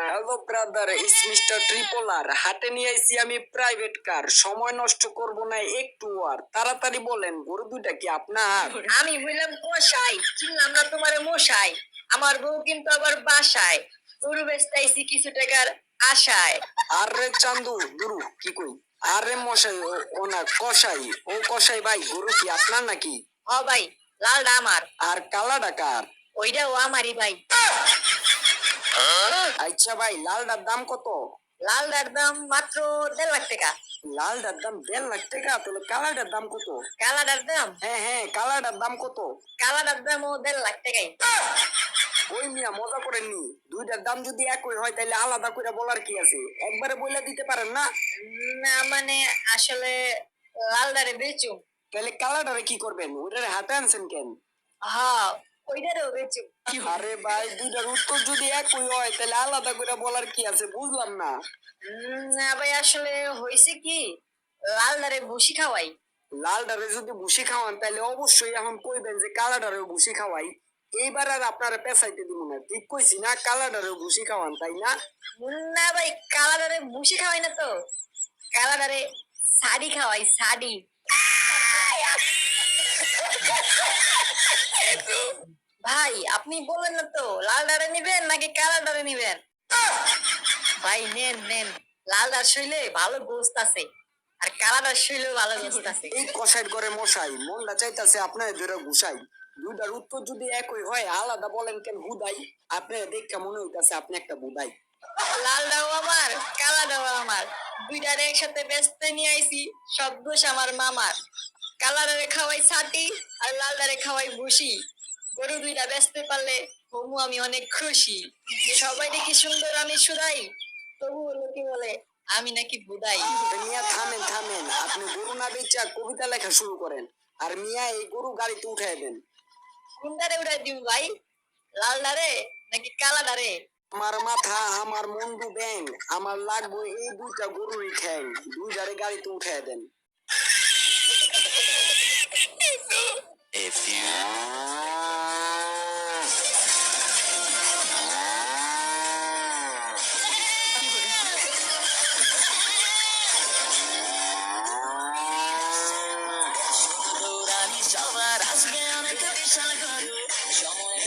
Hello brother, it's mister triple R. হাটে নিয়ে আইছি আমি প্রাইভেট কার। সময় নষ্ট করব না একটু। আর তাড়াতাড়ি বলেন, গরু দুইটা কি আপনার? আমি হইলাম কষাই, চিনলাম না তোমারে মশাই। আমার বউ কিন্তু আবার বাসায়, গরু বেচতে আইছি কিছু টাকার আশায়। আরে চান্দু দুরু কি কই? আরে মশাই, ও না কসাই। ও কসাই ভাই, গরু কি আপনার নাকি? হ ভাই, লালটা আমার, আর কালাটা কার? ওইটাও আমারই ভাই। আচ্ছা ভাই, লালটার দাম কত? লালটার দাম মাত্র 1.5 লাখ টাকা। লালটার দাম 1.5 লাখ টাকা? তাহলে কালাটার দাম কত? কালাটার দাম, হ্যাঁ হ্যাঁ, কালাটার দাম কত? কালাটার দামও 1.5 লাখ টাকাই। ওই মিয়া, মজা করেননি? দুইটার দাম যদি একই হয় তাহলে আলাদা করে বলার কি আছে? একবারে বলে দিতে পারেন না? না মানে আসলে লালটারে বেচুম। তাহলে কালাটারে কি করবেন? ওইটারে হাতে আনছেন কেন? হ্যাঁ, ওইটারেও বেচুম। আরে ভাই, দুইটার উত্তর যদি একই হয় তাহলে আলাদা করে বলার কি আছে? বুঝলাম না। না ভাই, আসলে হয়েছে কি, লালটারে ভুসি খাওয়াই। লালটারে যদি ভুসি খাওয়ান তাহলে অবশ্যই এখন কইবেন যে কালাটারে ভুসি খাওয়াই। এইবার আর আপনারা পেঁচাইতে দিব না। ঠিক কইছি না? কালাটারে ভুসি খাওয়ান, তাই না? না ভাই, কালাডারে ভুসি খাওয়াই না তো, কালাডারে শাড়ি খাওয়াই, শাড়ি। ভাই আপনি বলেন না তো, লাল ডারে নিবেন নাকি কালা ডারে নিবেন? ভাই নেন নেন, লাল ডার শুইলে ভালো গোস্ত আছে, আর কালা ডার শুইলে ভালো গোস্ত আছে। এই কষাই করে মশাই, মনটা চাইতাছে আপনার ধরে ঘুষাই। দুইটার উত্তর যদি একই হয় আলাদা বলেন কেন হুদাই? আপনার দেখে মনে হইতাছে আপনি একটা বুদাই। লাল ডাও আমার, কালা ডাও আমার, দুইটারে একসাথে বেচতে নিয়ে আইছি, সব দোষ আমার মামার। কালা ডারে খাওয়াই ছাটি, আর লাল ডারে খাওয়াই ভুসি। গরু দুইটা বেচতে পারলে হমু আমি অনেক খুশি। সবাই দেখি সুন্দর আমি সুরাই, তবুও লোকে বলে আমি নাকি বুদাই। মিয়া থামেন থামেন, আপনি গরু না বেচা কবিতা লেখা শুরু করেন। আর মিয়া, এই গরু গাড়িতে উঠাই দেন। কোনটারে উড়াই দিব ভাই, লাল ডারে নাকি কালা ডারে? আমার মাথা, আমার মন্ডু ব্যাং, আমার লাগবে এই দুইটা গরুরই ঠ্যাং। দুইটারে গাড়িতে উঠাই দেন। A few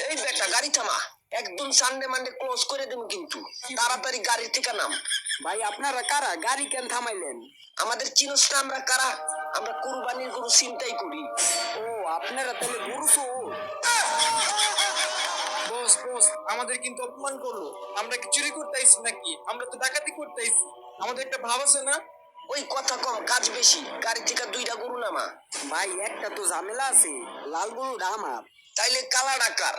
এই বেটা, গাড়ি থামা। একদম সানডে মানডে ক্লোজ করে দেবো কিন্তু। তাড়াতাড়ি গাড়ি থেকে নাম। ভাই আপনারা কারা? গাড়ি কেন থামাইলেন? আমাদের চিনস না আমরা কারা? আমরা কুরবানির গরু চিন্তাই করি। ও, আপনারা তাহলে গরু চোর? বস বস, আমাদের কিন্তু অপমান করলো। আমরা কি চুরি করতে আইছি নাকি? আমরা তো ডাকাতি করতে আইছি। আমাদের একটা ভাব আছে না? ওই কথা কম, কাজ বেশি। গাড়ি থেকে দুইটা গরু নামা। ভাই একটা তো ঝামেলা আছে, লাল গরুটা আমার। তাইলে কালা ডাকার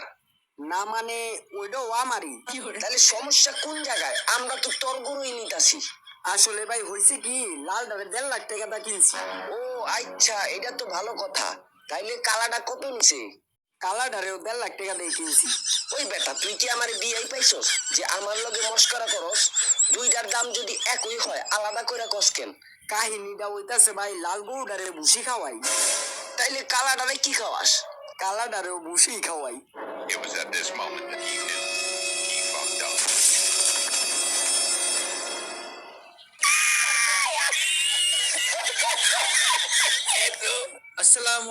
না মানে ওইটাও আমারই। তাহলে সমস্যা কোন জায়গায়? আমরা তো তোর গরুই নিতাছি। আসলে ভাই হয়েছে কি, লালটারে 1.5 লাখ টাকা দা কিনছি। ও আচ্ছা, এটা তো ভালো কথা। তাইলে কালাটা কত নিছে? কালাটারেও 1.5 লাখ টাকা দিয়ে কিনছি। ওই বেটা, তুই কি আমার বিয়াই পাইছস যে আমার লগে মস্করা করস? দুইটার দাম যদি একই হয় আলাদা করে কস কেন? কাহিনীটা হইতাছে ভাই, লাল গরুটারে ভুসি খাওয়াই, তাইলে কালাটারে কি খাওয়াস? কালাটারেও ভুসি খাওয়াই। It was at this moment that he knew he fucked up. আসসালামু